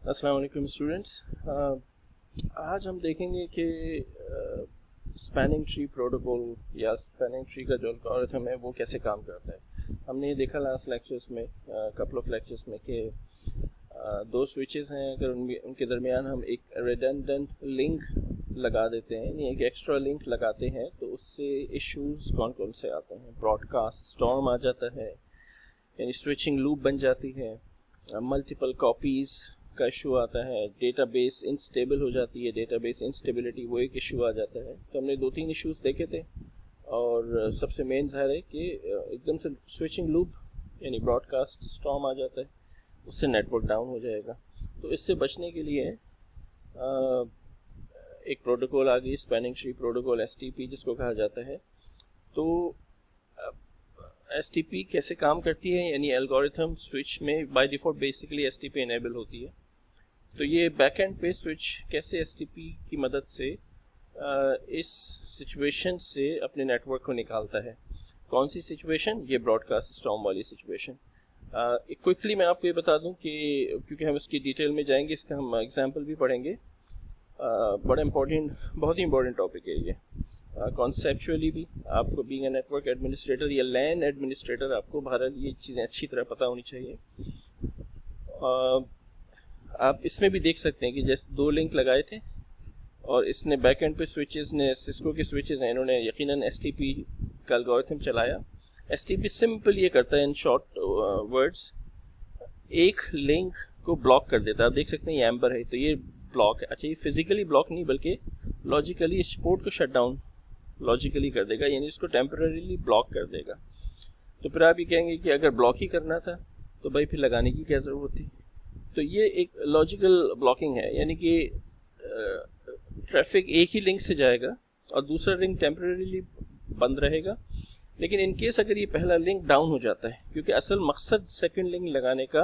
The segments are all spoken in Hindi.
अस्सलाम वालेकुम स्टूडेंट्स। आज हम देखेंगे कि स्पैनिंग ट्री प्रोटोकॉल या स्पैनिंग ट्री का जो एल्गोरिथम है वो कैसे काम करता है। हमने ये देखा लास्ट लेक्चर्स में, कपल ऑफ लेक्चर्स में, कि दो स्विचेस हैं, अगर उनके दरमियान हम एक रिडंडेंट लिंक लगा देते हैं, यानी एक एक्स्ट्रा लिंक लगाते हैं, तो उससे इश्यूज़ कौन कौन से आते हैं। ब्रॉडकास्ट स्टॉर्म आ जाता है, यानी स्विचिंग लूप बन जाती है, मल्टीपल कॉपीज़ का इशू आता है, डेटाबेस इनस्टेबल हो जाती है, डेटाबेस इंस्टेबिलिटी वो एक इशू आ जाता है। तो हमने 2-3 इश्यूज़ देखे थे और सबसे मेन ज़ाहिर है कि एकदम से स्विचिंग लूप यानी ब्रॉडकास्ट स्टॉर्म आ जाता है, उससे नेटवर्क डाउन हो जाएगा। तो इससे बचने के लिए एक प्रोटोकॉल आ गई, स्पैनिंग ट्री प्रोटोकॉल, STP जिसको कहा जाता है। तो STP कैसे काम करती है, यानी एल्गोरिथम स्विच में by default basically STP enable होती है। तो ये बैकएंड पे स्विच कैसे STP की मदद से इस सिचुएशन से अपने नेटवर्क को निकालता है। कौन सी सिचुएशन? ये ब्रॉडकास्ट स्टॉर्म वाली सिचुएशन। क्विकली मैं आपको ये बता दूं कि क्योंकि हम इसकी डिटेल में जाएंगे, इसका हम एग्जांपल भी पढ़ेंगे। बड़ा इम्पोर्टेंट, बहुत ही इम्पोर्टेंट टॉपिक है ये। कॉन्सेप्चुअली भी आपको बीइंग ए नेटवर्क एडमिनिस्ट्रेटर या लैन एडमिनिस्ट्रेटर आपको बहरहाल ये चीज़ें अच्छी तरह पता होनी चाहिए। आप इसमें भी देख सकते हैं कि जैसे 2 लिंक लगाए थे और इसने बैकएंड पे स्विचेस ने, सिस्को के स्विचेस हैं, इन्होंने यकीनन STP का एल्गोरिथम चलाया। STP सिंपल ये करता है, इन शॉर्ट वर्ड्स, एक लिंक को ब्लॉक कर देता है। आप देख सकते हैं ये एम्बर है, तो ये ब्लॉक है। अच्छा, ये फिजिकली ब्लॉक नहीं बल्कि लॉजिकली इस पोर्ट को शट डाउन लॉजिकली कर देगा, यानी इसको टेम्परेरीली ब्लॉक कर देगा। तो फिर आप ये कहेंगे कि अगर ब्लॉक ही करना था तो भाई फिर लगाने की क्या ज़रूरत थी। तो ये एक लॉजिकल ब्लॉकिंग है, यानी कि ट्रैफिक एक ही लिंक से जाएगा और दूसरा लिंक टेम्परेरीली बंद रहेगा। लेकिन इन केस अगर ये पहला लिंक डाउन हो जाता है, क्योंकि असल मकसद सेकंड लिंक लगाने का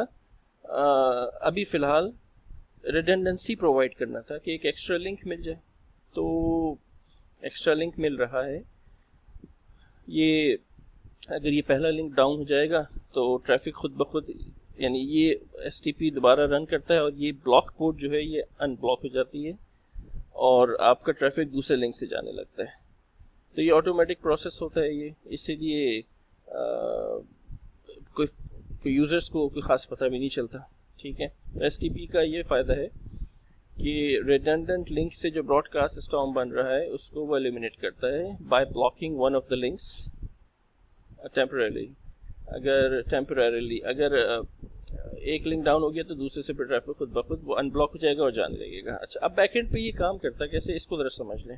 अभी फ़िलहाल रिडंडेंसी प्रोवाइड करना था कि एक एक्स्ट्रा लिंक मिल जाए। तो एक्स्ट्रा लिंक मिल रहा है, ये अगर ये पहला लिंक डाउन हो जाएगा तो ट्रैफिक खुद ब खुद, यानी ये STP दोबारा रन करता है और ये ब्लॉक पोर्ट जो है ये अनब्लॉक हो जाती है और आपका ट्रैफिक दूसरे लिंक से जाने लगता है। तो ये ऑटोमेटिक प्रोसेस होता है ये, इसीलिए कोई यूज़र्स को कोई ख़ास पता भी नहीं चलता। ठीक है, STP का ये फ़ायदा है कि रिडंडेंट लिंक से जो ब्रॉडकास्ट स्टॉर्म बन रहा है उसको वो एलिमिनेट करता है by blocking one of the links temporarily. अगर एक लिंक डाउन हो गया तो दूसरे से फिर ट्रैफिक खुद ब खुद वो अनब्लॉक हो जाएगा और जाने लगेगा। अच्छा, अब बैकएंड पे ये काम करता है कैसे, इसको ज़रा समझ लें।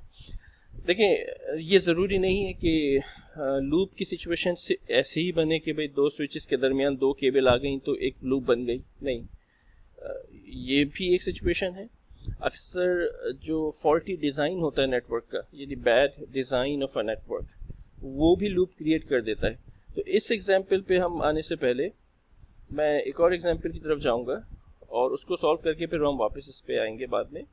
देखें, ये ज़रूरी नहीं है कि लूप की सिचुएशन से ऐसे ही बने कि भाई 2 स्विचेस के दरमियान 2 केबल आ गई तो एक लूप बन गई, नहीं। ये भी एक सिचुएशन है। अक्सर जो फॉल्टी डिज़ाइन होता है नेटवर्क का, यानी bad design of a network, वो भी लूप क्रिएट कर देता है। तो इस एग्जाम्पल पे हम आने से पहले मैं एक और एग्जाम्पल की तरफ जाऊंगा और उसको सॉल्व करके फिर हम वापस इस पे आएंगे बाद में।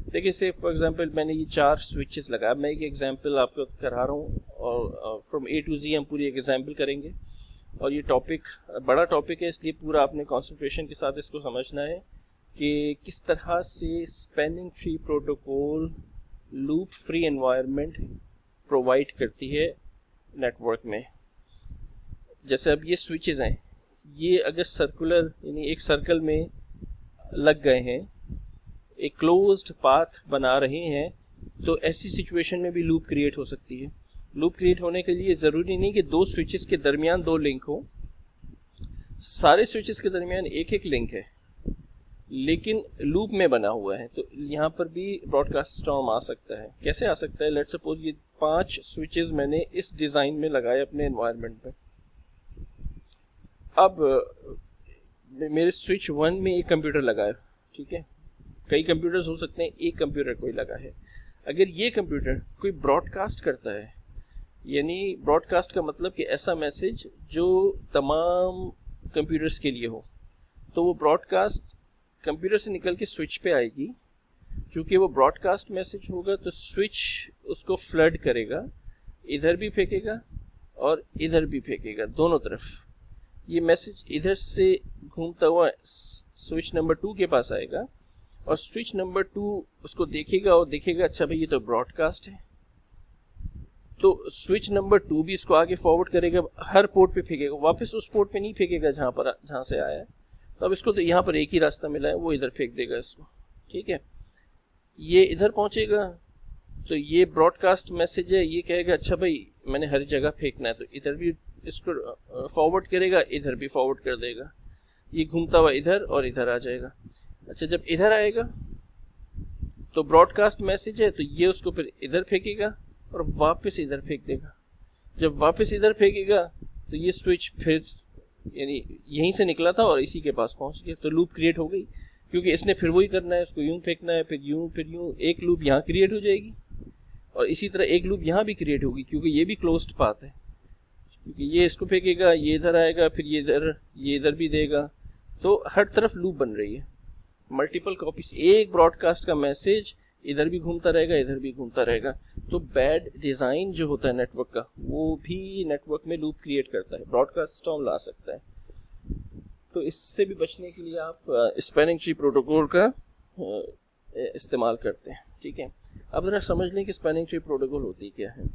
देखिए, से फॉर एग्जांपल मैंने ये 4 स्विचेस लगाया। मैं एक एग्जांपल आपको करा रहा हूँ और फ्रॉम A to Z हम पूरी एक एग्जांपल करेंगे। और ये टॉपिक बड़ा टॉपिक है, इसलिए पूरा आपने कंसंट्रेशन के साथ इसको समझना है कि किस तरह से spanning tree protocol loop free environment provide करती है नेटवर्क में। जैसे अब ये स्विचेस हैं, ये अगर सर्कुलर यानी एक सर्कल में लग गए हैं, एक क्लोज्ड पाथ बना रहे हैं, तो ऐसी सिचुएशन में भी लूप क्रिएट हो सकती है। लूप क्रिएट होने के लिए ज़रूरी नहीं कि 2 स्विचेस के दरमियान 2 लिंक हो, सारे स्विचेस के दरमियान एक एक लिंक है लेकिन लूप में बना हुआ है। तो यहाँ पर भी ब्रॉडकास्ट स्टॉर्म आ सकता है। कैसे आ सकता है? लेट्स सपोज ये 5 स्विचेस मैंने इस डिज़ाइन में लगाए अपने एनवायरनमेंट में। अब मेरे स्विच 1 में एक कंप्यूटर लगा है, ठीक है, कई कंप्यूटर्स हो सकते हैं, एक कंप्यूटर कोई लगा है। अगर ये कंप्यूटर कोई ब्रॉडकास्ट करता है, यानी ब्रॉडकास्ट का मतलब कि ऐसा मैसेज जो तमाम कंप्यूटर्स के लिए हो, तो वो ब्रॉडकास्ट कंप्यूटर से निकल के स्विच पे आएगी। क्योंकि वो ब्रॉडकास्ट मैसेज होगा तो स्विच उसको फ्लड करेगा, इधर भी फेंकेगा और इधर भी फेंकेगा, दोनों तरफ। ये मैसेज इधर से घूमता हुआ स्विच नंबर 2 के पास आएगा और स्विच नंबर 2 उसको देखेगा और देखेगा अच्छा भाई ये तो ब्रॉडकास्ट है, तो स्विच नंबर 2 भी इसको आगे फॉरवर्ड करेगा, हर पोर्ट पे फेंकेगा, वापस उस पोर्ट पे नहीं फेंकेगा जहाँ से आया है। तो अब इसको तो यहाँ पर एक ही रास्ता मिला है, वो इधर फेंक देगा इसको, ठीक है। ये इधर पहुँचेगा तो ये ब्रॉडकास्ट मैसेज है, ये कहेगा अच्छा भाई मैंने हर जगह फेंकना है, तो इधर भी इसको फॉरवर्ड करेगा, इधर भी फॉरवर्ड कर देगा, ये घूमता हुआ इधर और इधर आ जाएगा। अच्छा जब इधर आएगा तो ब्रॉडकास्ट मैसेज है, तो ये उसको फिर इधर फेंकेगा और वापस इधर फेंक देगा। जब वापस इधर फेंकेगा तो ये स्विच फिर यानी यहीं से निकला था और इसी के पास पहुंच गया, तो लूप क्रिएट हो गई, क्योंकि इसने फिर वही करना है, उसको यूं फेंकना है, फिर यूं, एक लूप यहाँ क्रिएट हो जाएगी और इसी तरह एक लूप यहाँ भी क्रिएट होगी, क्योंकि ये भी क्लोज्ड पाथ है, क्योंकि ये इसको फेंकेगा, ये इधर आएगा, फिर ये इधर भी देगा, तो हर तरफ लूप बन रही है। मल्टीपल कॉपीज, एक ब्रॉडकास्ट का मैसेज इधर भी घूमता रहेगा, इधर भी घूमता रहेगा। तो बैड डिज़ाइन जो होता है नेटवर्क का, वो भी नेटवर्क में लूप क्रिएट करता है, ब्रॉडकास्ट स्टॉर्म ला सकता है। तो इससे भी बचने के लिए आप स्पैनिंग ट्री प्रोटोकॉल का इस्तेमाल करते हैं, ठीक है। अब ज़रा समझ लें कि स्पैनिंग ट्री प्रोटोकॉल होती क्या है।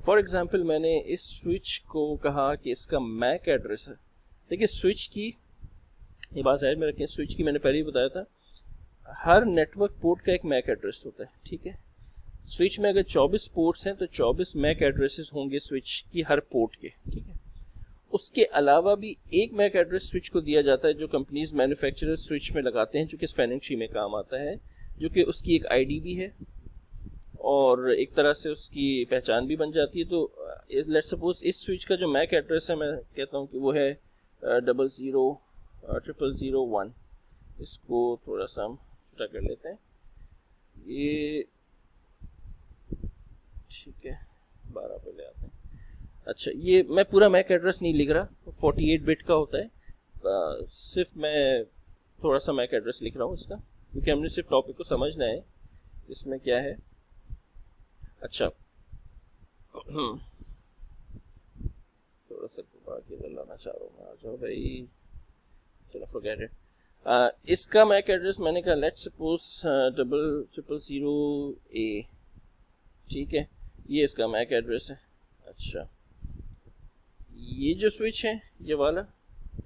फॉर एग्जांपल मैंने इस स्विच को कहा कि इसका मैक एड्रेस है। देखिए स्विच की ये बात है, में रखें, स्विच की मैंने पहले ही बताया था, हर नेटवर्क पोर्ट का एक मैक एड्रेस होता है, ठीक है। स्विच में अगर 24 पोर्ट्स हैं तो 24 मैक एड्रेसेस होंगे स्विच की हर पोर्ट के, ठीक है। उसके अलावा भी एक मैक एड्रेस स्विच को दिया जाता है जो कंपनीज मैन्युफैक्चरर स्विच में लगाते हैं, जो कि स्पैनिंग ट्री में काम आता है, जो कि उसकी एक आईडी भी है और एक तरह से उसकी पहचान भी बन जाती है। तो लेट्स सपोज इस स्विच का जो मैक एड्रेस है, मैं कहता हूँ कि वो है 000001। इसको थोड़ा सा हम छोटा कर लेते हैं, ये ठीक है, 12 पे ले आते हैं। अच्छा ये मैं पूरा मैक एड्रेस नहीं लिख रहा, 48 बिट का होता है, सिर्फ मैं थोड़ा सा मैक एड्रेस लिख रहा हूँ इसका, क्योंकि हमने सिर्फ टॉपिक को समझना है इसमें क्या है। अच्छा थोड़ा सा बाकी लाना चाह रहा हूँ, आ जाओ भाई, चलो फॉरगेट इट। इसका मैक एड्रेस मैंने कहा लेट्स सपोज 0000A, ठीक है, ये इसका मैक एड्रेस है। अच्छा ये जो स्विच है ये वाला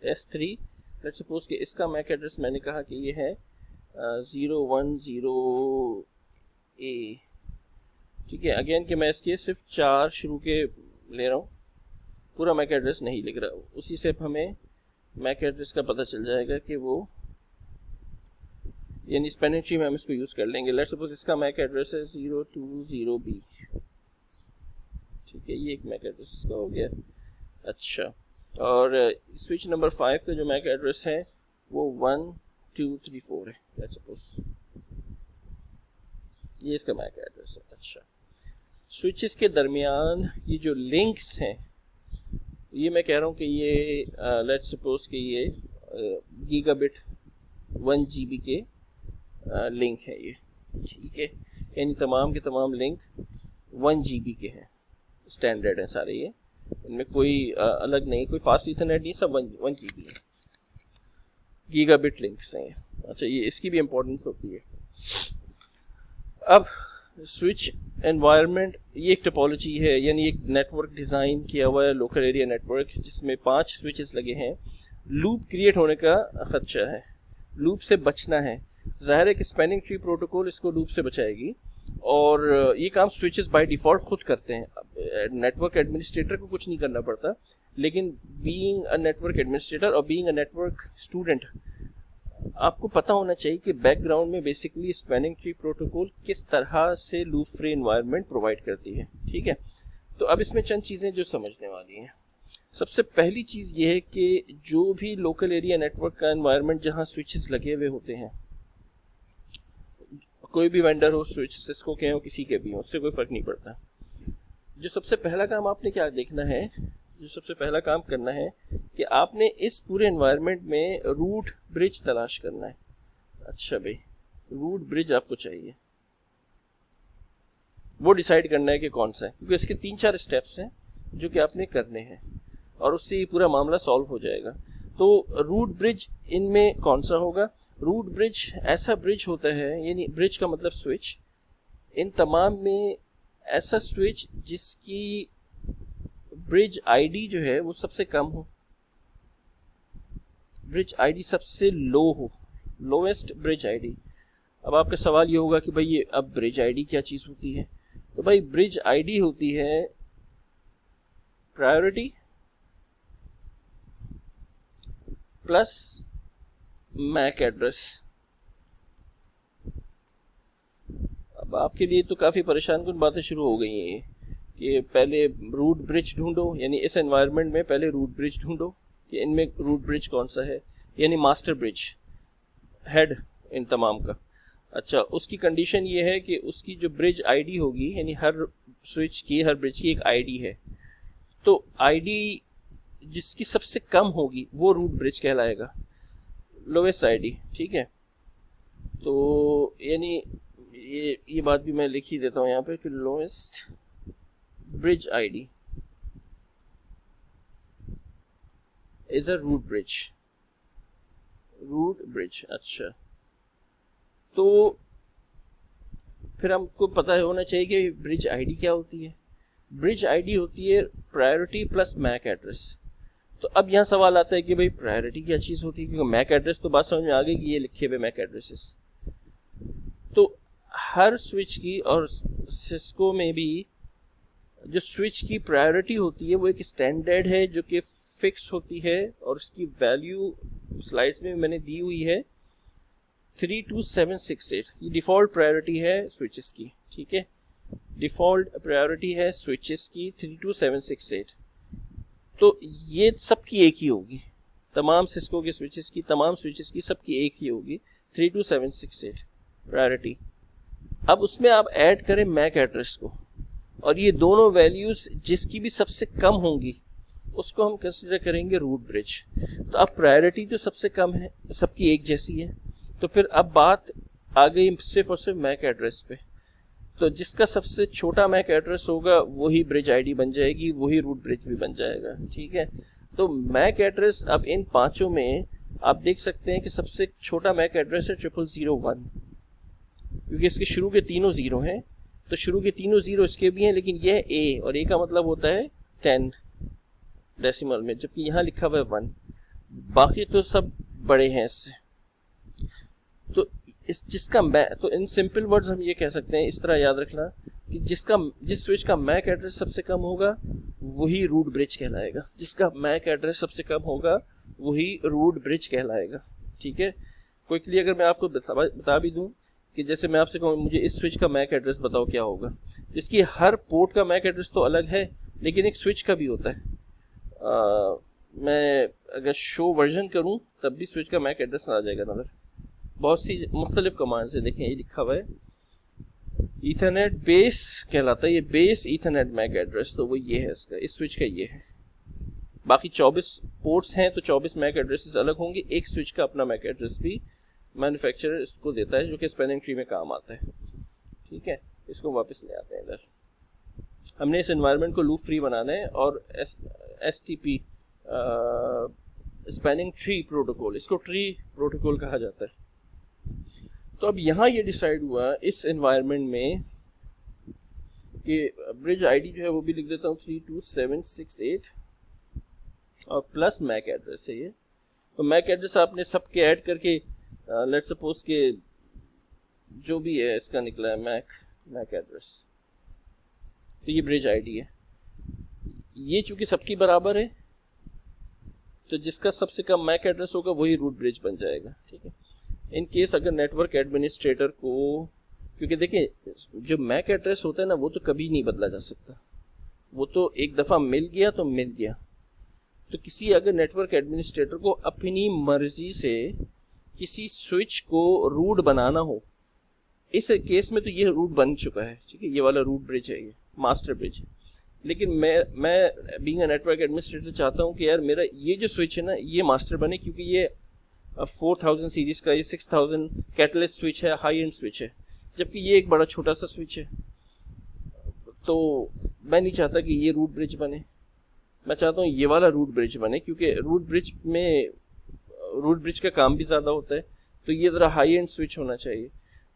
S3, लेट्स सपोज कि इसका मैक एड्रेस मैंने कहा कि ये है 010A, ठीक है। अगेन कि मैं इसके सिर्फ 4 शुरू के ले रहा हूँ, पूरा मैक एड्रेस नहीं लिख रहा, उसी से हमें मैक एड्रेस का पता चल जाएगा कि वो यानी स्पैनिंग ट्री में हम इसको यूज़ कर लेंगे। लेट्स सपोज इसका मैक एड्रेस है 020B, ठीक है, ये एक मैक एड्रेस इसका हो गया। अच्छा और स्विच नंबर 5 का जो मैक एड्रेस है वो 1234 है, लेट्स सपोज ये इसका मैक एड्रेस है। अच्छा स्विचेस के दरमियान ये जो लिंक्स हैं, ये मैं कह रहा हूँ कि ये लेट्स सपोज कि ये गीगाबिट 1 GB के लिंक है ये, ठीक है, यानी तमाम के तमाम लिंक 1 GB के हैं, स्टैंडर्ड है सारे, ये इनमें कोई अलग नहीं, कोई फास्ट इथरनेट नहीं, सब 1 GB है, गीगाबिट लिंक्स हैं। अच्छा ये इसकी भी इम्पोर्टेंस होती है। अब स्विच एनवायरनमेंट ये एक टोपोलॉजी है, यानी एक नेटवर्क डिज़ाइन किया हुआ है, लोकल एरिया नेटवर्क, जिसमें 5 स्विचेस लगे हैं। लूप क्रिएट होने का खदशा है, लूप से बचना है। ज़ाहिर है कि स्पैनिंग ट्री प्रोटोकॉल इसको लूप से बचाएगी और ये काम स्विचेस बाय डिफ़ॉल्ट खुद करते हैं, नेटवर्क एडमिनिस्ट्रेटर को कुछ नहीं करना पड़ता। लेकिन बीइंग अ नेटवर्क एडमिनिस्ट्रेटर और बीइंग अ नेटवर्क स्टूडेंट, आपको पता होना चाहिए कि बैकग्राउंड में बेसिकली स्पैनिंग ट्री प्रोटोकॉल किस तरह से लूप फ्री एनवायरनमेंट प्रोवाइड करती है, ठीक है। तो अब इसमें चंद चीज़ें जो समझने वाली हैं। सबसे पहली चीज़ ये है कि जो भी लोकल एरिया नेटवर्क का एनवायरनमेंट जहाँ स्विचेस लगे हुए होते हैं, कोई भी वेंडर हो, स्विच सिस्को के हो, किसी के भी हो, उससे कोई फ़र्क नहीं पड़ता। जो सबसे पहला काम आपने क्या देखना है, जो सबसे पहला काम करना है कि आपने इस पूरे एनवायरनमेंट में रूट ब्रिज तलाश करना है। अच्छा भाई रूट ब्रिज आपको चाहिए, वो डिसाइड करना है कि कौन सा है, क्योंकि इसके 3-4 स्टेप्स हैं जो कि आपने करने हैं और उससे ये पूरा मामला सॉल्व हो जाएगा। तो रूट ब्रिज इनमें कौन सा होगा? रूट ब्रिज ऐसा ब्रिज होता है, यानी ब्रिज का मतलब स्विच, इन तमाम में ऐसा स्विच जिसकी ब्रिज आईडी जो है वो सबसे कम हो, ब्रिज आईडी सबसे लो हो, लोएस्ट ब्रिज आईडी। अब आपका सवाल ये होगा कि भाई ये अब ब्रिज आईडी क्या चीज़ होती है? तो भाई ब्रिज आईडी होती है प्रायोरिटी प्लस मैक एड्रेस। अब आपके लिए तो काफ़ी परेशान कुन बातें शुरू हो गई हैं कि पहले रूट ब्रिज ढूंढो, यानी इस एनवायरनमेंट में पहले रूट ब्रिज ढूंढो कि इनमें रूट ब्रिज कौन सा है, यानी मास्टर ब्रिज हेड इन तमाम का। अच्छा, उसकी कंडीशन ये है कि उसकी जो ब्रिज आईडी होगी, यानी हर स्विच की, हर ब्रिज की एक आईडी है, तो आईडी जिसकी सबसे कम होगी वो रूट ब्रिज कहलाएगा, लोएस्ट आईडी। ठीक है, तो यानी ये बात भी मैं लिख ही देता हूँ यहाँ पे कि lowest bridge ID is a root bridge, root bridge. अच्छा, तो फिर हमको पता होना चाहिए कि ब्रिज आईडी क्या होती है। ब्रिज आईडी होती है प्रायोरिटी प्लस मैक एड्रेस। तो अब यहाँ सवाल आता है कि भाई प्रायोरिटी क्या चीज़ होती है, क्योंकि मैक एड्रेस तो बात समझ में आ गई कि ये लिखे हुए मैक एड्रेसेस। तो हर स्विच की और सिस्को में भी जो स्विच की प्रायोरिटी होती है वो एक स्टैंडर्ड है जो कि फिक्स होती है, और उसकी वैल्यू स्लाइड्स में मैंने दी हुई है 32768। ये डिफ़ॉल्ट प्रायोरिटी है स्विचेस की। ठीक है, डिफ़ॉल्ट प्रायोरिटी है स्विचेस की 32768। तो ये सबकी एक ही होगी, तमाम सिस्को के स्विचेस की, तमाम स्विचेस की सबकी एक ही होगी 32768 प्रायोरिटी। अब उसमें आप ऐड करें मैक एड्रेस को, और ये दोनों वैल्यूज जिसकी भी सबसे कम होंगी उसको हम कंसिडर करेंगे रूट ब्रिज। तो अब प्रायोरिटी तो सबसे कम है, सबकी एक जैसी है, तो फिर अब बात आ गई सिर्फ और सिर्फ मैक एड्रेस पे। तो जिसका सबसे छोटा मैक एड्रेस होगा वही ब्रिज आईडी बन जाएगी, वही रूट ब्रिज भी बन जाएगा। ठीक है, तो मैक एड्रेस अब इन पांचों में आप देख सकते हैं कि सबसे छोटा मैक एड्रेस है 0001, क्योंकि इसके शुरू के तीनों जीरो हैं, तो शुरू के तीनों जीरो इसके भी हैं, लेकिन यह ए, और ए का मतलब होता है 10 डेसिमल में, जबकि यहाँ लिखा हुआ है 1, बाकी तो सब बड़े हैं इससे। तो तो इन सिंपल वर्ड्स हम ये कह सकते हैं, इस तरह याद रखना कि जिस स्विच का मैक एड्रेस सबसे कम होगा वही रूट ब्रिज कहलाएगा, जिसका मैक एड्रेस सबसे कम होगा वही रूट ब्रिज कहलाएगा। ठीक है, क्विकली अगर मैं आपको बता भी दूं कि जैसे मैं आपसे कहूँ मुझे इस स्विच का मैक एड्रेस बताओ क्या होगा, जिसकी हर पोर्ट का मैक एड्रेस तो अलग है, लेकिन एक स्विच का भी होता है। मैं अगर शो वर्जन करूं तब भी स्विच का मैक एड्रेस आ जाएगा नजर। बहुत सी मुख्तलिफ कमांड से देखें, ये लिखा हुआ है ईथरनेट बेस कहलाता है, ये बेस ईथरनेट मैक एड्रेस, तो वो ये है इसका, इस स्विच का ये है। बाकी 24 पोर्ट्स हैं तो 24 मैक एड्रेसेस अलग होंगे, एक स्विच का अपना मैक एड्रेस भी मैन्युफैक्चरर इसको देता है जो कि स्पैनिंग ट्री में काम आता है। ठीक है, इसको वापस ले आते हैं इधर। हमने इस एनवायरनमेंट को लूप फ्री बनाना है, और STP स्पैनिंग ट्री प्रोटोकॉल, इसको ट्री प्रोटोकॉल कहा जाता है। तो अब यहाँ ये डिसाइड हुआ इस एनवायरनमेंट में कि ब्रिज आईडी जो है वो भी लिख देता हूँ 32768 और प्लस मैक एड्रेस है ये। तो मैक एड्रेस आपने सबके ऐड करके लेट्स सपोज के जो भी है इसका निकला है मैक एड्रेस, तो ये ब्रिज आईडी है। ये चूंकि सबकी बराबर है तो जिसका सबसे कम मैक एड्रेस होगा वही रूट ब्रिज बन जाएगा। ठीक है, इन केस अगर नेटवर्क एडमिनिस्ट्रेटर को, क्योंकि देखिए जो मैक एड्रेस होता है ना वो तो कभी नहीं बदला जा सकता, वो तो एक दफ़ा मिल गया तो मिल गया। तो किसी अगर नेटवर्क एडमिनिस्ट्रेटर को अपनी मर्जी से किसी स्विच को रूट बनाना हो, इस केस में तो ये रूट बन चुका है। ठीक है, ये वाला रूट ब्रिज है, ये मास्टर ब्रिज। लेकिन मैं बीइंग अ नेटवर्क एडमिनिस्ट्रेटर चाहता हूँ कि यार मेरा ये जो स्विच है ना ये मास्टर बने, क्योंकि ये 4000 सीरीज का, ये 6000 कैटलिस्ट स्विच है, हाई एंड स्विच है, जबकि ये एक बड़ा छोटा सा स्विच है। तो मैं नहीं चाहता कि ये रूट ब्रिज बने, मैं चाहता हूँ ये वाला रूट ब्रिज बने, क्योंकि रूट ब्रिज में रूट ब्रिज का काम भी ज़्यादा होता है, तो ये ज़रा हाई एंड स्विच होना चाहिए।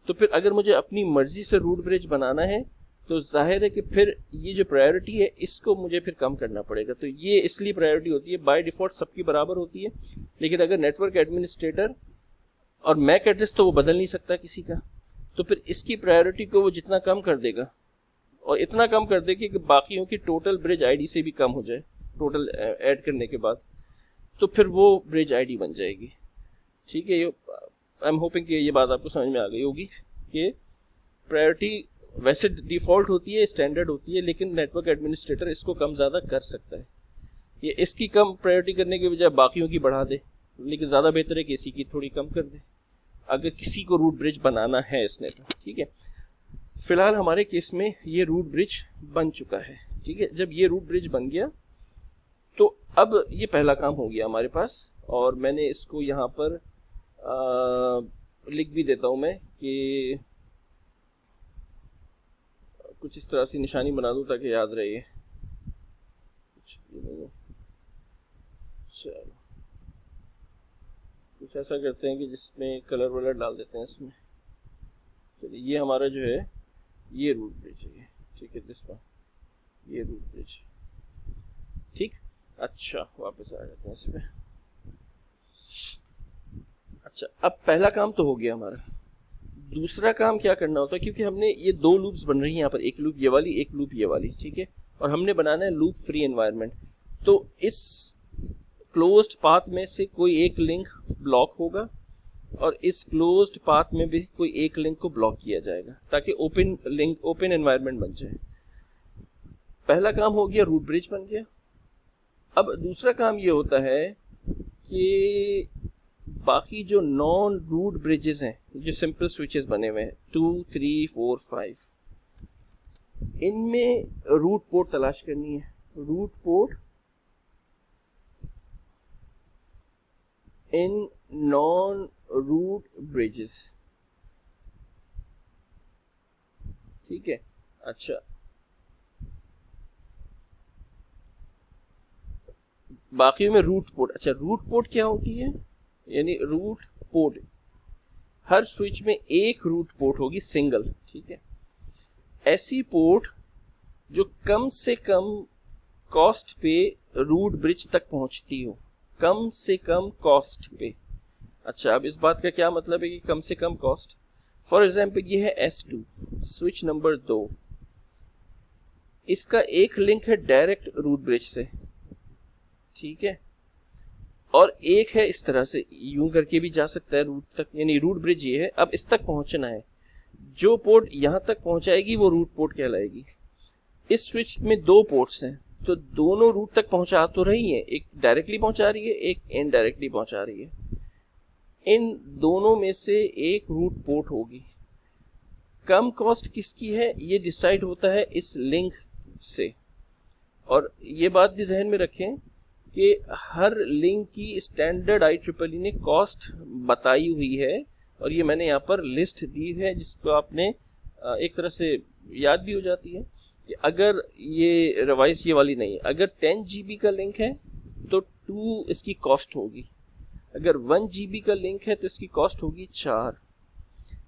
तो फिर अगर मुझे अपनी मर्जी से रूट ब्रिज बनाना है तो जाहिर है कि फिर ये जो प्रायोरिटी है इसको मुझे फिर कम करना पड़ेगा। तो ये इसलिए प्रायोरिटी होती है, बाय डिफ़ॉल्ट सबकी बराबर होती है, लेकिन अगर नेटवर्क एडमिनिस्ट्रेटर और मैक एड्रेस तो वो बदल नहीं सकता किसी का, तो फिर इसकी प्रायोरिटी को वो जितना कम कर देगा और इतना कम कर देगा कि बाकियों की टोटल ब्रिज आईडी से भी कम हो जाए टोटल ऐड करने के बाद, तो फिर वो ब्रिज आईडी बन जाएगी। ठीक है, आई एम होपिंग कि ये बात आपको समझ में आ गई होगी कि प्रायोरिटी वैसे डिफ़ॉल्ट होती है, स्टैंडर्ड होती है, लेकिन नेटवर्क एडमिनिस्ट्रेटर इसको कम ज़्यादा कर सकता है। ये इसकी कम प्रायोरिटी करने के बजाय बाकियों की बढ़ा दे, लेकिन ज़्यादा बेहतर है कि इसी की थोड़ी कम कर दे अगर किसी को रूट ब्रिज बनाना है इसने तो। ठीक है, फिलहाल हमारे केस में ये रूट ब्रिज बन चुका है। ठीक है, जब ये रूट ब्रिज बन गया तो अब ये पहला काम हो गया हमारे पास, और मैंने इसको यहाँ पर लिख भी देता हूँ मैं कि कुछ इस तरह से निशानी बना दूँ ताकि याद रहे। चलो कुछ ऐसा करते हैं कि जिसमें कलर वलर डाल देते हैं इसमें। चलिए, ये हमारा जो है ये रूट ब्रिज है। ठीक है, दिस वन, ये रूट ब्रिज। ठीक, अच्छा वापस आ जाते हैं इसमें। अच्छा, अब पहला काम तो हो गया हमारा। दूसरा काम क्या करना होता है, क्योंकि हमने ये दो लूप्स बन रही हैं यहाँ पर, एक लूप ये वाली, एक लूप ये वाली। ठीक है, और हमने बनाना है लूप फ्री एनवायरनमेंट। तो इस क्लोज्ड पाथ में से कोई एक लिंक ब्लॉक होगा और इस क्लोज्ड पाथ में भी कोई एक लिंक को ब्लॉक किया जाएगा ताकि ओपन लिंक, ओपन एनवायरनमेंट बन जाए। पहला काम हो गया, रूट ब्रिज बन गया। अब दूसरा काम ये होता है कि बाकी जो नॉन रूट ब्रिजेस हैं, जो सिंपल स्विचेस बने हुए हैं 2, 3, 4, 5, इनमें रूट पोर्ट तलाश करनी है। Root port in non root bridges. ठीक है, अच्छा, बाकी में रूट पोर्ट। अच्छा, रूट पोर्ट क्या होती है, यानी रूट पोर्ट, हर स्विच में एक रूट पोर्ट होगी, सिंगल। ठीक है, ऐसी पोर्ट जो कम से कम कॉस्ट पे रूट ब्रिज तक पहुंचती हो, कम से कम कॉस्ट पे। अच्छा, अब इस बात का क्या मतलब है कि कम से कम कॉस्ट? फॉर एग्जाम्पल ये है S2, स्विच नंबर 2, इसका एक लिंक है डायरेक्ट रूट ब्रिज से। ठीक है, और एक है इस तरह से, यूं करके भी जा सकता है रूट तक, यानी रूट ब्रिज ये है। अब इस तक पहुंचना है, जो पोर्ट यहां तक पहुंचाएगी वो रूट पोर्ट कहलाएगी। इस स्विच में दो पोर्ट्स हैं, तो दोनों रूट तक पहुंचा तो रही है, एक डायरेक्टली पहुंचा रही है, एक इनडायरेक्टली पहुंचा रही है। इन दोनों में से एक रूट पोर्ट होगी। कम कॉस्ट किसकी है ये डिसाइड होता है इस लिंक से। और ये बात भी जहन में रखें कि हर लिंक की स्टैंडर्ड IEEE ने कॉस्ट बताई हुई है, और ये मैंने यहाँ पर लिस्ट दी है जिसको आपने एक तरह से याद भी हो जाती है कि अगर ये रिवाइज ये वाली नहीं, अगर 10 GB का लिंक है तो 2 इसकी कॉस्ट होगी, अगर 1 GB का लिंक है तो इसकी कॉस्ट होगी 4,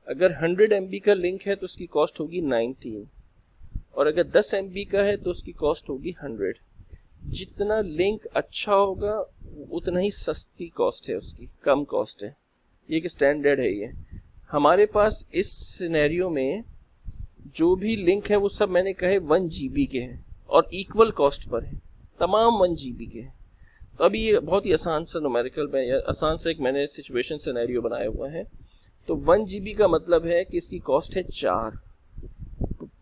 अगर 100 MB का लिंक है तो उसकी कॉस्ट होगी 19, और अगर 10 MB का है तो उसकी कॉस्ट होगी 100। जितना लिंक अच्छा होगा उतना ही सस्ती कॉस्ट है उसकी, कम कॉस्ट है। ये एक स्टैंडर्ड है। ये हमारे पास इस सिनेरियो में जो भी लिंक है वो सब मैंने कहे 1 GB के हैं और इक्वल कॉस्ट पर है, तमाम 1 GB के हैं। तो अभी ये बहुत ही आसान सा न्यूमेरिकल में, या आसान सा एक मैंने सिचुएशन सिनेरियो बनाया हुआ है। तो 1 GB का मतलब है कि इसकी कॉस्ट है 4।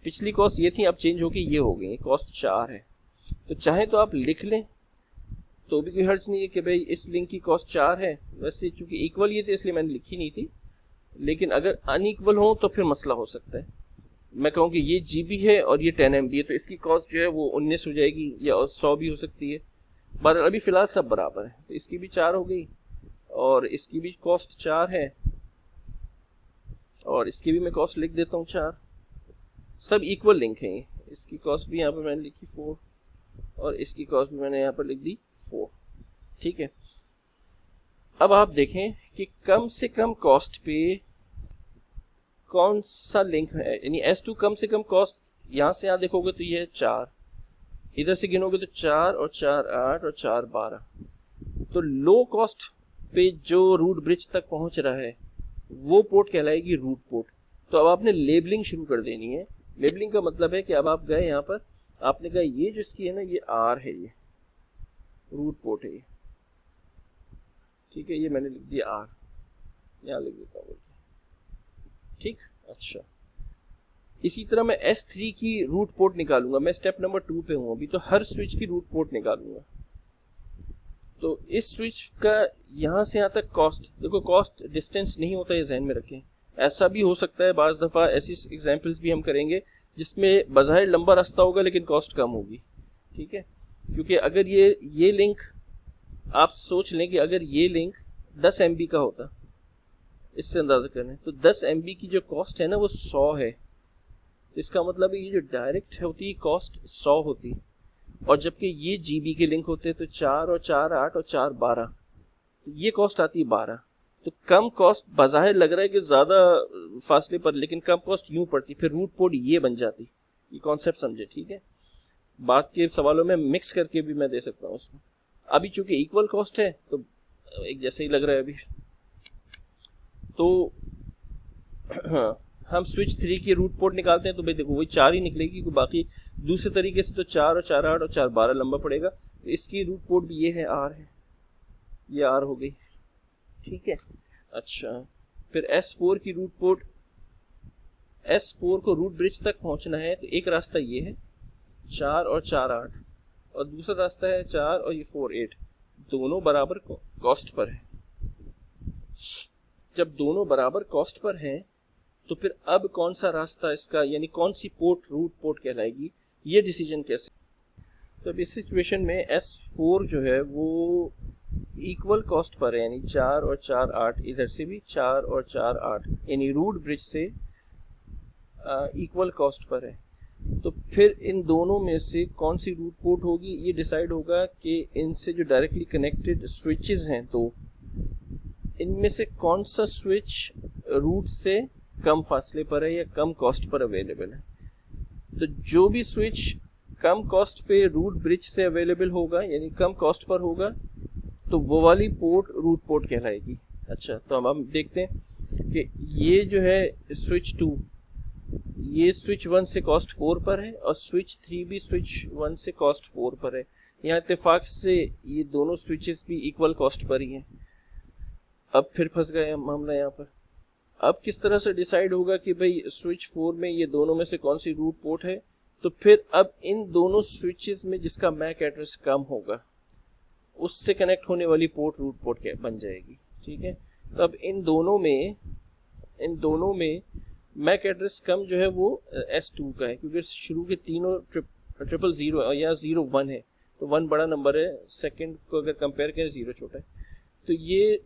पिछली कॉस्ट ये थी, अब चेंज होके ये हो गई, कॉस्ट 4 है। तो चाहे तो आप लिख लें तो भी कोई हर्ज नहीं है कि भाई इस लिंक की कॉस्ट 4 है। वैसे चूंकि इक्वल ये थे इसलिए मैंने लिखी नहीं थी, लेकिन अगर अनइक्वल हो तो फिर मसला हो सकता है। मैं कहूँ कि ये GB है और ये 10 MB है, तो इसकी कॉस्ट जो है वो 19 हो जाएगी या 100 भी हो सकती है। पर अभी फ़िलहाल सब बराबर है, तो इसकी भी 4 हो गई और इसकी भी कॉस्ट 4 है, और इसकी भी मैं कॉस्ट लिख देता हूँ 4। सब इक्वल लिंक हैं। इसकी कॉस्ट भी यहाँ पर मैंने लिखी 4 और इसकी कॉस्ट भी मैंने यहाँ पर लिख दी 4। ठीक है, अब आप देखें कि कम से कम कॉस्ट पे कौन सा लिंक है, यानी S2 कम से कम कॉस्ट, यहाँ से यहाँ देखोगे तो ये है 4, इधर से गिनोगे तो 4 और 4 8 और 4 12, तो लो कॉस्ट पे जो रूट ब्रिज तक पहुंच रहा है वो पोर्ट कहलाएगी रूट पोर्ट। तो अब आपने लेबलिंग शुरू कर देनी है। लेबलिंग का मतलब है कि अब आप गए यहाँ पर, आपने कहा ये जो इसकी है ना, ये R है, ये रूट पोर्ट है ये, ठीक है, ये मैंने लिख दिया R, यहाँ लिख देता हूँ, ठीक। अच्छा, इसी तरह मैं S3 की रूट पोर्ट निकालूंगा। मैं स्टेप नंबर 2 पे हूँ अभी, तो हर स्विच की रूट पोर्ट निकालूंगा। तो इस स्विच का यहाँ से यहाँ तक कॉस्ट, देखो कॉस्ट डिस्टेंस नहीं होता है, ध्यान में रखें। ऐसा भी हो सकता है बाज़ दफ़ा, ऐसी एग्जांपल्स भी हम करेंगे जिसमें बज़ाहिर लंबा रास्ता होगा लेकिन कॉस्ट कम होगी, ठीक है। क्योंकि अगर ये लिंक, आप सोच लें कि अगर ये लिंक 10 MB का होता, इससे अंदाज़ा करें तो 10 MB की जो कॉस्ट है ना वो 100 है। इसका मतलब है ये जो डायरेक्ट होती है कॉस्ट 100 होती, और जबकि ये GB के लिंक होते हैं तो 4 और 4 8 और 4 12, तो ये कॉस्ट आती है 12। तो कम कॉस्ट बाज़ाहिर लग रहा है कि ज़्यादा फासले पर, लेकिन कम कॉस्ट यूँ पड़ती, फिर रूट पोर्ट ये बन जाती। ये कॉन्सेप्ट समझे, ठीक है। बात के सवालों में मिक्स करके भी मैं दे सकता हूँ उसमें। अभी चूंकि इक्वल कॉस्ट है तो एक जैसे ही लग रहा है अभी। तो हम स्विच 3 की रूट पोर्ट निकालते हैं तो भाई देखो वही 4 ही निकलेगी, क्योंकि बाकी दूसरे तरीके से तो 4 और 4 8 और 4 12 लंबा पड़ेगा। तो इसकी रूट पोर्ट भी ये है, R है, ये R हो गई, ठीक है। अच्छा, फिर S4 की रूट पोर्ट, S4 को रूट ब्रिज तक पहुंचना है तो एक रास्ता ये है 4 और 4 8, और दूसरा रास्ता है 4 और ये 4 8, दोनों बराबर कॉस्ट पर है। जब दोनों बराबर कॉस्ट पर हैं तो फिर अब कौन सा रास्ता इसका, यानी कौन सी पोर्ट रूट पोर्ट कहलाएगी, ये डिसीजन कैसे। तो इस सिचुएशन में S4 जो है वो इक्वल कॉस्ट पर है, यानी 4 और 4 8, इधर से भी 4 और 4 8, यानी रूट ब्रिज से इक्वल कॉस्ट पर है। तो फिर इन दोनों में से कौन सी रूट पोर्ट होगी, ये डिसाइड होगा कि इनसे जो डायरेक्टली कनेक्टेड स्विचेस हैं तो इनमें से कौन सा स्विच रूट से कम फासले पर है या कम कॉस्ट पर अवेलेबल है। तो जो भी स्विच कम कॉस्ट पे रूट ब्रिज से अवेलेबल होगा, यानी कम कॉस्ट पर होगा, तो वो वाली पोर्ट रूट पोर्ट कहलाएगी। अच्छा, तो अब हम देखते हैं कि ये जो है स्विच 2, ये स्विच 1 से कॉस्ट 4 पर है और स्विच 3 भी स्विच 1 से कॉस्ट 4 पर है। यहाँ इत्तेफाक से ये दोनों स्विचेस भी इक्वल कॉस्ट पर ही हैं। अब फिर फंस गए मामला यहाँ पर। अब किस तरह से डिसाइड होगा कि भाई स्विच 4 में ये दोनों में से कौन सी रूट पोर्ट है। तो फिर अब इन दोनों स्विचेस में जिसका मैक एड्रेस कम होगा उससे कनेक्ट होने वाली पोर्ट रूट पोर्ट बन जाएगी, ठीक है। तो अब इन दोनों में मैक एड्रेस कम जो है वो S2 का है, क्योंकि शुरू के तीनों 000 है या 0 1 है, तो 1 बड़ा नंबर है, सेकंड को अगर कंपेयर करें 0 छोटा है, तो ये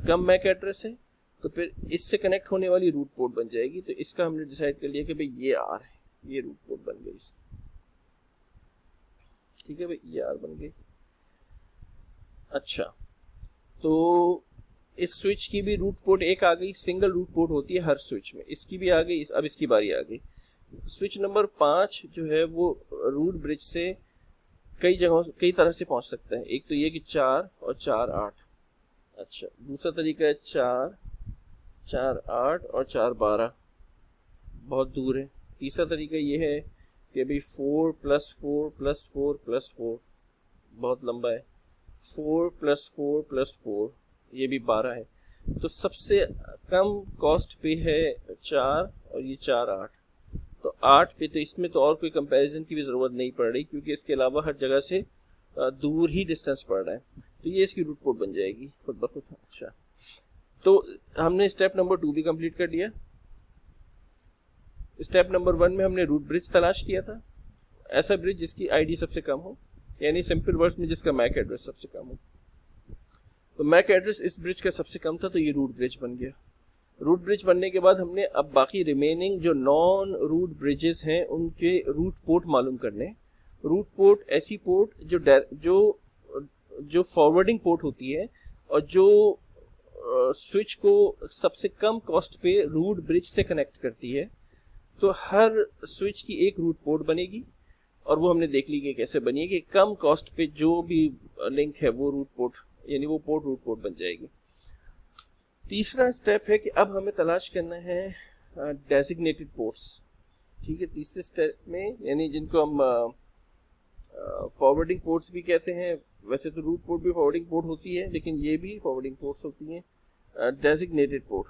कम मैक एड्रेस है। तो फिर इससे कनेक्ट होने वाली रूट पोर्ट बन जाएगी। तो इसका हमने डिसाइड कर लिया कि भाई ये R है, ये रूट पोर्ट बन गई इसकी, ठीक है भाई, ये R बन गई। अच्छा, तो इस स्विच की भी रूट पोर्ट एक आ गई, सिंगल रूट पोर्ट होती है हर स्विच में, इसकी भी आ गई। अब इसकी बारी आ गई। स्विच नंबर 5 जो है वो रूट ब्रिज से कई जगहों से, कई तरह से पहुंच सकता है। एक तो ये कि 4 और 4 8, अच्छा, दूसरा तरीका है 4 4 8 और 4 12, बहुत दूर है। तीसरा तरीका ये है कि भाई 4 + 4 + 4 + 4, बहुत लंबा है। 4 + 4 + 4, ये भी 12 है। तो सबसे कम कॉस्ट पे है 4 और ये 4 8, तो 8 पे तो इसमें तो और कोई कंपैरिजन की भी ज़रूरत नहीं पड़ रही, क्योंकि इसके अलावा हर जगह से दूर ही डिस्टेंस पड़ रहा है। तो ये इसकी रूट पोर्ट बन जाएगी खुद ब खुद। अच्छा, तो हमने स्टेप नंबर 2 भी कंप्लीट कर दिया। स्टेप नंबर 1 में हमने रूट ब्रिज तलाश किया था, ऐसा ब्रिज जिसकी आईडी सबसे कम हो, यानी सिंपल वर्ड्स में जिसका मैक एड्रेस सबसे कम हो। तो मैक एड्रेस इस ब्रिज का सबसे कम था, तो ये रूट ब्रिज बन गया। रूट ब्रिज बनने के बाद हमने अब बाकी रिमेनिंग जो नॉन रूट ब्रिजेस हैं उनके रूट पोर्ट मालूम करने। रूट पोर्ट ऐसी पोर्ट जो फॉरवर्डिंग पोर्ट होती है, और जो स्विच को सबसे कम कॉस्ट पे रूट ब्रिज से कनेक्ट करती है, तो हर स्विच की एक रूट पोर्ट बनेगी, और वो हमने देख ली कि कैसे बनी है कि कम कॉस्ट पे जो भी लिंक है वो रूट पोर्ट, यानी वो पोर्ट रूट पोर्ट बन जाएगी। तीसरा स्टेप है कि अब हमें तलाश करना है डेजिग्नेटेड पोर्ट्स। ठीक है, तीसरे स्टेप में, यानी जिनको हम फॉरवर्डिंग पोर्ट्स भी कहते हैं, वैसे तो रूट पोर्ट भी फॉरवर्डिंग पोर्ट होती है, लेकिन ये भी फॉरवर्डिंग पोर्ट्स होती हैं, डेजिग्नेटेड पोर्ट।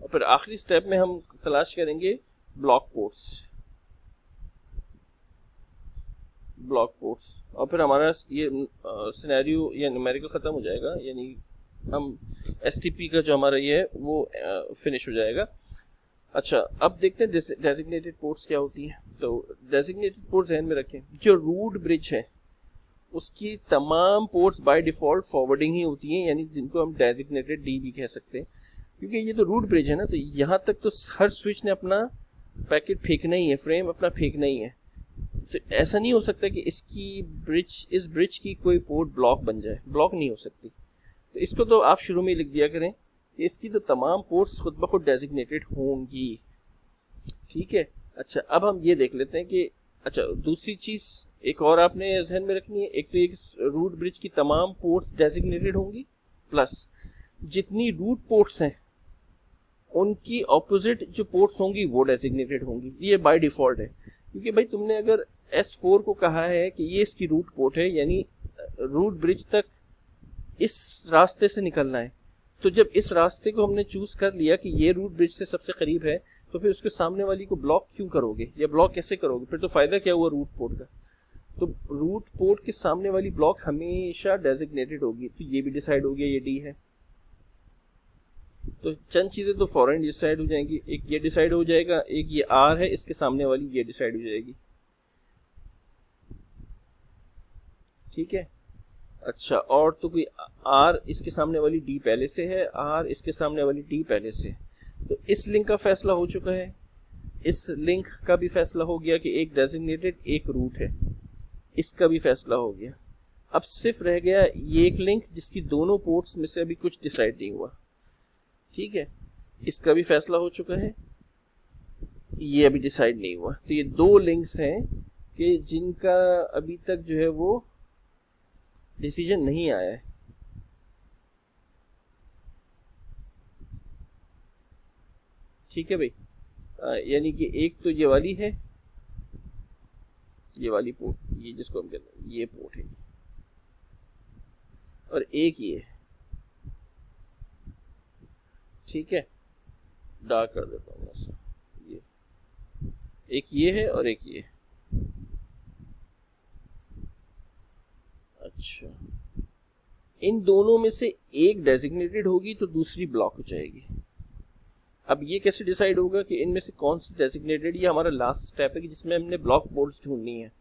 और फिर आखिरी स्टेप में हम तलाश करेंगे ब्लॉक पोर्ट्स, और फिर हमारा ये सिनेरियो या न्यूमेरिकल ख़त्म हो जाएगा, यानी हम एसटीपी का जो हमारा ये है वो फिनिश हो जाएगा। अच्छा, अब देखते हैं डेजिग्नेटेड पोर्ट्स क्या होती हैं। तो डेजिग्नेटेड पोर्ट्स ध्यान में रखें, जो रूट ब्रिज है उसकी तमाम पोर्ट्स बाय डिफ़ॉल्ट फॉरवर्डिंग ही होती हैं, यानी जिनको हम डेजिग्नेटेड डी भी कह सकते हैं, क्योंकि ये तो रूट ब्रिज है ना, तो यहाँ तक तो हर स्विच ने अपना पैकेट फेंकना ही है, फ्रेम अपना फेंकना ही है। तो ऐसा नहीं हो सकता कि इस ब्रिज की कोई पोर्ट ब्लॉक बन जाए, ब्लॉक नहीं हो सकती। तो इसको तो आप शुरू में लिख दिया करें कि इसकी तो तमाम पोर्ट्स खुद ब खुद डेजिग्नेटेड होंगी। ठीक है, अच्छा अब हम ये देख लेते हैं कि अच्छा दूसरी चीज़ एक और आपने ध्यान में रखनी है, एक तो एक रूट ब्रिज की तमाम पोर्ट्स डेजिग्नेटेड होंगी, प्लस जितनी रूट पोर्ट्स हैं उनकी ऑपोजिट जो पोर्ट्स होंगी वो डेजिग्नेटेड होंगी। ये बाय डिफ़ॉल्ट है, क्योंकि भाई तुमने अगर S4 को कहा है कि ये इसकी रूट पोर्ट है, यानी रूट ब्रिज तक इस रास्ते से निकलना है, तो जब इस रास्ते को हमने चूज कर लिया कि ये रूट ब्रिज से सबसे करीब है, तो फिर उसके सामने वाली को ब्लॉक क्यों करोगे, या ब्लॉक कैसे करोगे, फिर तो फायदा क्या हुआ रूट पोर्ट का। तो रूट पोर्ट के सामने वाली ब्लॉक हमेशा डेजिग्नेटेड होगी। तो ये भी डिसाइड हो गया, ये डी है। तो चंद चीजें तो फौरन डिसाइड हो जाएंगी, एक ये डिसाइड हो जाएगा, एक ये आर है, इसके सामने वाली ये डिसाइड हो जाएगी। ठीक है, अच्छा और तो कोई आर इसके सामने वाली डी पहले से है, आर इसके सामने वाली डी पहले से, तो इस लिंक का फैसला हो चुका है। इस लिंक का भी फैसला हो गया कि एक डेजिग्नेटेड एक रूट है, इसका भी फैसला हो गया। अब सिर्फ रह गया ये एक लिंक जिसकी दोनों पोर्ट्स में से अभी कुछ डिसाइड नहीं हुआ। ठीक है, इसका भी फैसला हो चुका है, ये अभी डिसाइड नहीं हुआ। तो ये दो लिंक्स हैं कि जिनका अभी तक जो है वो डिसीजन नहीं आया है। ठीक है भाई, यानी कि एक तो ये वाली है, ये वाली पोर्ट, ये जिसको हम कहते हैं ये पोर्ट है, और एक ये है। ठीक है, डार्क कर देता हूँ ऐसा, ये एक ये है और एक ये है। अच्छा, इन दोनों में से एक डेजिग्नेटेड होगी तो दूसरी ब्लॉक हो जाएगी। अब ये कैसे डिसाइड होगा कि इनमें से कौन सी डेजिग्नेटेड, ये हमारा लास्ट स्टेप है कि जिसमें हमने ब्लॉक पोर्ट्स ढूंढनी है।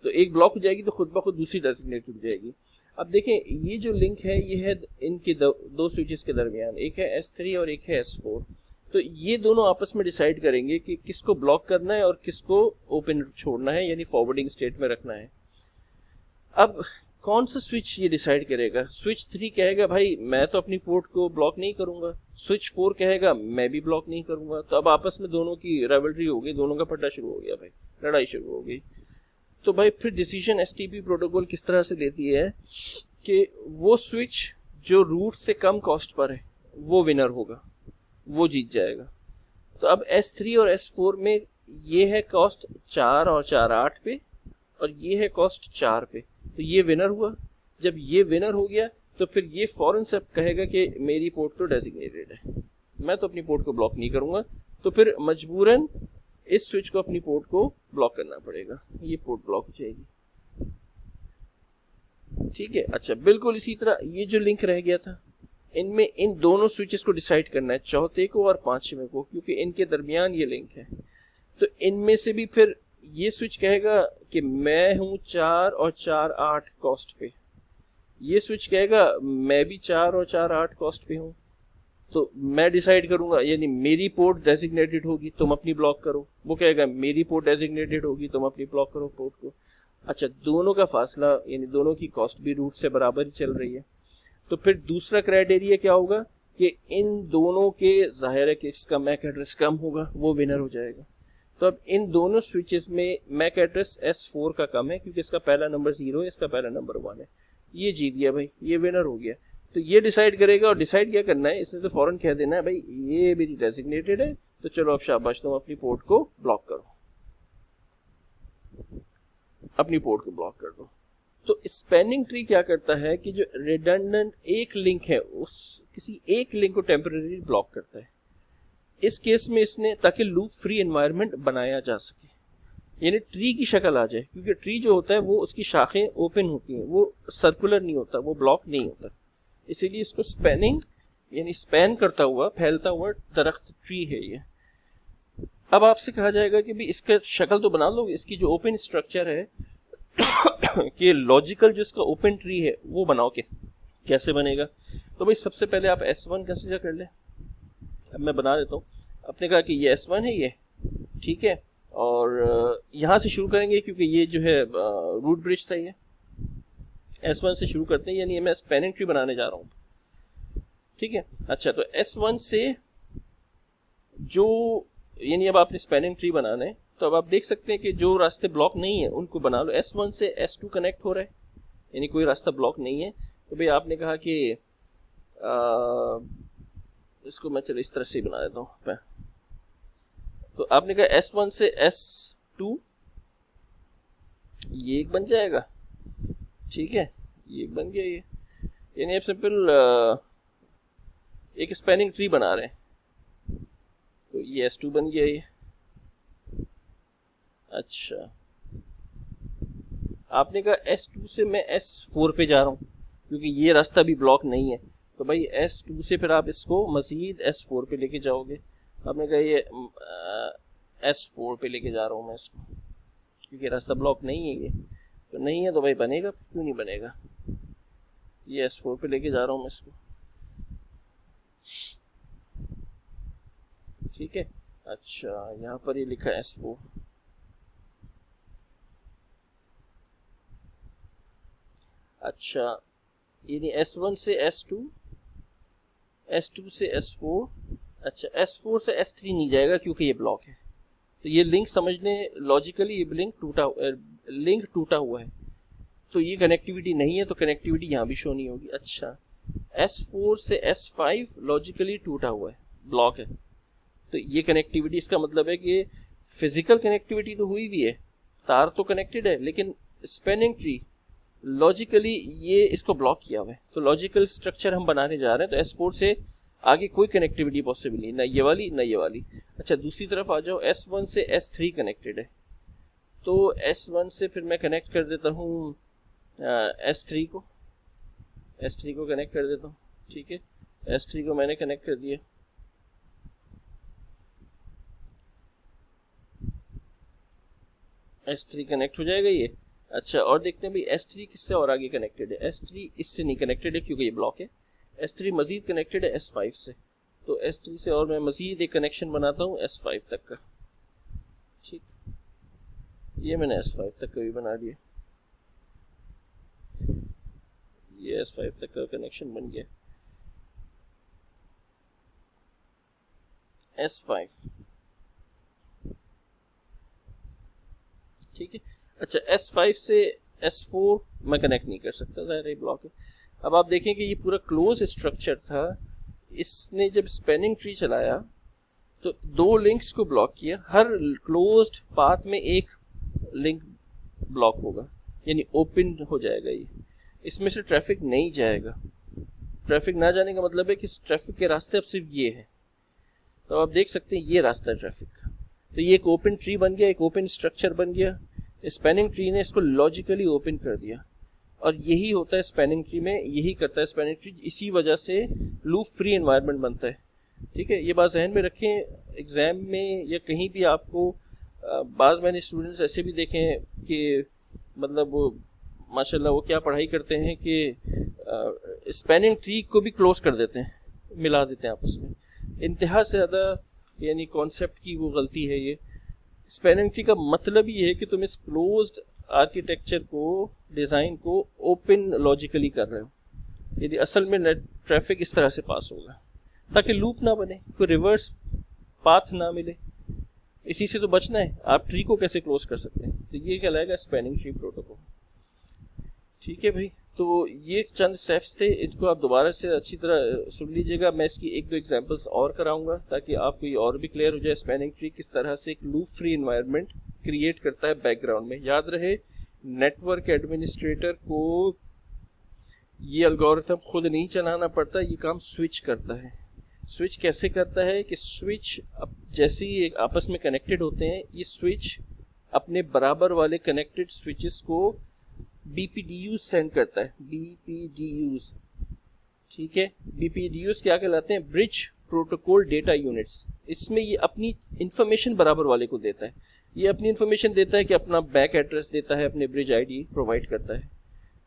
तो एक ब्लॉक हो जाएगी तो खुद ब खुद दूसरी डेजिग्नेटेड हो जाएगी। अब देखें, ये जो लिंक है ये है इनके दो स्विचेस के दरमियान, एक है S3 और एक है S4। तो ये दोनों आपस में डिसाइड करेंगे कि किसको ब्लॉक करना है और किसको ओपन छोड़ना है, यानी फॉरवर्डिंग स्टेट में रखना है। अब कौन सा स्विच ये डिसाइड करेगा? स्विच 3 कहेगा भाई मैं तो अपनी पोर्ट को ब्लॉक नहीं करूंगा, स्विच 4 कहेगा मैं भी ब्लॉक नहीं करूंगा। तो अब आपस में दोनों की राइवलरी हो गई, दोनों का पट्टा शुरू हो गया भाई, लड़ाई शुरू हो गई। तो भाई फिर डिसीजन एसटीपी प्रोटोकॉल किस तरह से लेती है कि वो स्विच जो रूट से कम कॉस्ट पर है वो विनर होगा, वो जीत जाएगा। तो अब S3 और S4 में ये है कॉस्ट 4 और 4 8 पे, और ये है कॉस्ट 4 पे, तो ये विनर हुआ। जब ये विनर हो गया तो फिर ये फौरन से कहेगा कि मेरी पोर्ट तो डेजिग्नेटेड है, मैं तो अपनी पोर्ट को ब्लॉक नहीं करूंगा। तो फिर मजबूरन इस स्विच को अपनी पोर्ट को ब्लॉक करना पड़ेगा, ये पोर्ट ब्लॉक हो जाएगी। ठीक है, अच्छा बिल्कुल इसी तरह ये जो लिंक रह गया था, इनमें इन दोनों स्विचेस को डिसाइड करना है, चौथे को और पांचवें को, क्योंकि इनके दरमियान ये लिंक है। तो इनमें से भी फिर ये स्विच कहेगा कि मैं हूं 4 और 4 8 कॉस्ट पे, ये स्विच कहेगा मैं भी 4 और 4 8 कॉस्ट पे हूं। तो मैं डिसाइड करूंगा, यानी मेरी पोर्ट डेजिग्नेटेड होगी तुम अपनी ब्लॉक करो, वो कहेगा मेरी पोर्ट डेजिग्नेटेड होगी तुम अपनी ब्लॉक करो पोर्ट को। अच्छा, दोनों का फासला यानी दोनों की कॉस्ट भी रूट से बराबर ही चल रही है। तो फिर दूसरा क्राइटेरिया क्या होगा कि इन दोनों के जाहिर है कि इसका मैक एड्रेस कम होगा, वो विनर हो जाएगा। तो अब इन दोनों स्विचेस में मैक एड्रेस S4 का कम है क्योंकि इसका पहला नंबर 0 है, इसका पहला नंबर 1 है। ये जीत गया भाई, ये विनर हो गया। तो ये डिसाइड करेगा, और डिसाइड क्या करना है, इसने तो फौरन कह देना है भाई ये मेरी डेजिग्नेटेड है, तो चलो अब शाबाश तुम अपनी पोर्ट को ब्लॉक करो, अपनी पोर्ट को ब्लॉक कर दो। तो स्पैनिंग ट्री क्या करता है कि जो रिडंडेंट एक लिंक है उस किसी एक लिंक को टेम्परेरी ब्लॉक करता है। इस केस में इसने ताकि लूप फ्री एनवायरनमेंट बनाया जा सके, यानी ट्री की शक्ल आ जाए, क्योंकि ट्री जो होता है वो उसकी शाखें ओपन होती हैं, वो सर्कुलर नहीं होता, वो ब्लॉक नहीं होता, इसीलिए इसको स्पैनिंग यानी स्पैन करता हुआ फैलता हुआ दरख्त ट्री है ये। अब आपसे कहा जाएगा कि भी इसका शक्ल तो बना लो, इसकी जो ओपन स्ट्रक्चर है कि लॉजिकल जो इसका ओपन ट्री है वो बनाओ के कैसे बनेगा। तो भाई सबसे पहले आप S1 कंसीडर कर ले। अब मैं बना देता हूँ। आपने कहा कि ये S1 है, ये ठीक है, और यहाँ से शुरू करेंगे क्योंकि ये जो है रूट ब्रिज था, ये S1 से शुरू करते हैं, यानी मैं स्पैनिंग ट्री बनाने जा रहा हूँ, ठीक है। अच्छा, तो S1 से जो यानी अब आपने स्पैनिंग ट्री बनाना है, तो अब आप देख सकते हैं कि जो रास्ते ब्लॉक नहीं है उनको बना लो। S1 से S2 कनेक्ट हो रहा है, यानी कोई रास्ता ब्लॉक नहीं है। तो भाई आपने कहा कि इसको मैं चलो इस तरह से ही बना देता हूँ। तो आपने कहा S1 से S2 ये एक बन जाएगा, ठीक है, ये एक बन गया ये, यानी आप सिंपल एक स्पैनिंग ट्री बना रहे हैं। तो ये S2 बन गया ये। अच्छा, आपने कहा S2 से मैं S4 पे जा रहा हूँ क्योंकि ये रास्ता भी ब्लॉक नहीं है, तो भाई S2 से फिर आप इसको मजीद S4 पे लेके जाओगे। आपने कहा ये S4 पे लेके जा रहा हूँ मैं इसको क्योंकि रास्ता ब्लॉक नहीं है, ये तो नहीं है, तो भाई बनेगा, क्यों नहीं बनेगा, ये S4 पे लेके जा रहा हूँ मैं इसको, ठीक है। अच्छा, यहाँ पर ये लिखा है S4। अच्छा, यानी S1 से S2, S2 से S4, अच्छा S4 से S3 नहीं जाएगा क्योंकि ये ब्लॉक है। तो ये लिंक समझने लॉजिकली ये लिंक टूटा हुआ है, तो ये कनेक्टिविटी नहीं है, तो कनेक्टिविटी यहाँ भी शो नहीं होगी। अच्छा, S4 से S5 लॉजिकली टूटा हुआ है, ब्लॉक है, तो ये कनेक्टिविटी, इसका मतलब है कि फिजिकल कनेक्टिविटी तो हुई भी है, तार तो कनेक्टेड है, लेकिन स्पैनिंग ट्री लॉजिकली ये इसको ब्लॉक किया हुआ है। तो लॉजिकल स्ट्रक्चर हम बनाने जा रहे हैं, तो S4 से आगे कोई कनेक्टिविटी पॉसिबल नहीं, ना ये वाली ना ये वाली। अच्छा, दूसरी तरफ आ जाओ, S1 से S3 कनेक्टेड है, तो S1 से फिर मैं कनेक्ट कर देता हूँ S3 को, S3 को कनेक्ट कर देता हूँ, ठीक है। S3 को मैंने कनेक्ट कर दिया, S3 कनेक्ट हो जाएगा ये। अच्छा, और देखते हैं भाई S3 किससे और आगे कनेक्टेड है। S3 इससे नहीं कनेक्टेड है क्योंकि ये ब्लॉक है। S3 मजीद कनेक्टेड है S5 से, तो S3 से और मैं मजीद एक कनेक्शन बनाता हूँ S5 तक का, ठीक, ये मैंने S5 तक का भी बना दिया, ये S5 तक का कनेक्शन बन गया। S5, ठीक है। अच्छा, S5 से S4 मैं कनेक्ट नहीं कर सकता, ज़ाहिर है ब्लॉक है। अब आप देखें कि ये पूरा क्लोज स्ट्रक्चर था, इसने जब स्पैनिंग ट्री चलाया तो दो लिंक्स को ब्लॉक किया, हर क्लोज्ड पाथ में एक लिंक ब्लॉक होगा, यानी ओपन हो जाएगा ये, इसमें से ट्रैफिक नहीं जाएगा। ट्रैफिक ना जाने का मतलब है कि ट्रैफिक के रास्ते अब सिर्फ ये है, तो आप देख सकते हैं ये रास्ता है ट्रैफिक का। तो ये एक ओपन ट्री बन गया, एक ओपन स्ट्रक्चर बन गया। स्पैनिंग ट्री ने इसको लॉजिकली ओपन कर दिया, और यही होता है स्पैनिंग ट्री में, यही करता है स्पैनिंग ट्री, इसी वजह से लूप फ्री एनवायरनमेंट बनता है, ठीक है। ये बात जहन में रखें, एग्जाम में या कहीं भी आपको बाद मैंने स्टूडेंट्स ऐसे भी देखे हैं कि मतलब वो माशाल्लाह वो क्या पढ़ाई करते हैं कि स्पैनिंग ट्री को भी क्लोज कर देते हैं, मिला देते हैं आपस में। इंतहा से ज़्यादा यानी कॉन्सेप्ट की वो गलती है ये। स्पैनिंग ट्री का मतलब ही है कि तुम इस क्लोज्ड आर्किटेक्चर को, डिज़ाइन को ओपन लॉजिकली कर रहे हो। यदि असल में नेट ट्रैफिक इस तरह से पास होगा ताकि लूप ना बने, कोई रिवर्स पाथ ना मिले, इसी से तो बचना है। आप ट्री को कैसे क्लोज कर सकते हैं? तो ये कहलाएगा स्पैनिंग ट्री प्रोटोकॉल। ठीक है भाई, तो ये चंद स्टेप्स थे, इनको आप दोबारा से अच्छी तरह सुन लीजिएगा। मैं इसकी एक दो एग्जांपल्स और कराऊंगा ताकि आपको ये और भी क्लियर हो जाए स्पैनिंग ट्री किस तरह से एक लूप फ्री एनवायरनमेंट क्रिएट करता है बैकग्राउंड में। याद रहे, नेटवर्क एडमिनिस्ट्रेटर को ये एल्गोरिथम खुद नहीं चलाना पड़ता, ये काम स्विच करता है। स्विच कैसे करता है कि स्विच अब जैसे ही एक आपस में कनेक्टेड होते हैं, ये स्विच अपने बराबर वाले कनेक्टेड स्विचेस को BPDUs सेंड करता है। BPDUs, ठीक है। BPDUs क्या कहलाते हैं? Bridge protocol data units. इसमें ये अपनी इंफॉर्मेशन बराबर वाले को देता है। ये अपनी इंफॉर्मेशन देता है कि अपना बैक एड्रेस देता है, अपने ब्रिज आईडी प्रोवाइड करता है,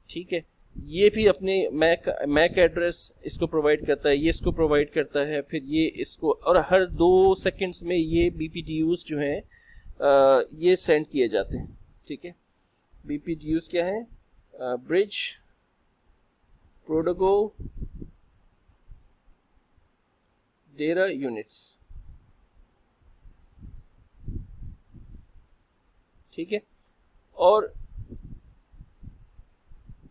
ठीक है। ये भी अपने मैक एड्रेस इसको प्रोवाइड करता है, ये इसको प्रोवाइड करता है, फिर ये इसको, और हर 2 सेकंड्स में ये BPDUs जो हैं ये सेंड किए जाते हैं, ठीक है। BPDUs क्या है? ब्रिज प्रोटोकॉल डेटा यूनिट्स, ठीक है। और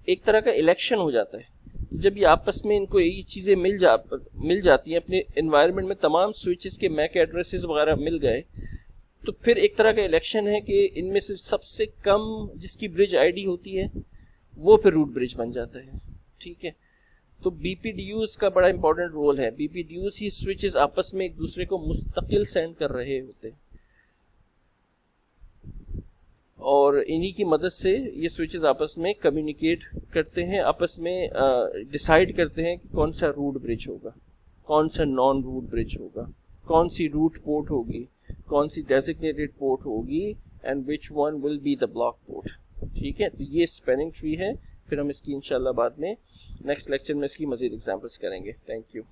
एक तरह का इलेक्शन हो जाता है जब ये आपस में इनको ये चीज़ें मिल जाती हैं, अपने एनवायरनमेंट में तमाम स्विचेस के मैक एड्रेसेस वगैरह मिल गए, तो फिर एक तरह का इलेक्शन है कि इनमें से सबसे कम जिसकी ब्रिज आईडी होती है वो फिर रूट ब्रिज बन जाता है, ठीक है। तो BPDUs का बड़ा इंपॉर्टेंट रोल है। BPDUs ही स्विचेस आपस में एक दूसरे को मुस्तकिल सेंड कर रहे होते हैं और इन्हीं की मदद से ये स्विचेस आपस में कम्युनिकेट करते हैं, आपस में डिसाइड करते हैं कि कौन सा रूट ब्रिज होगा, कौन सा नॉन रूट ब्रिज होगा, कौन सी रूट पोर्ट होगी, कौन सी डेजिग्नेटेड पोर्ट होगी, and which one will be the block port, ठीक है। तो ये स्पैनिंग ट्री है। फिर हम इसकी इंशाल्लाह बाद में नेक्स्ट लेक्चर में इसकी मज़ीद एग्जांपल्स करेंगे। Thank you.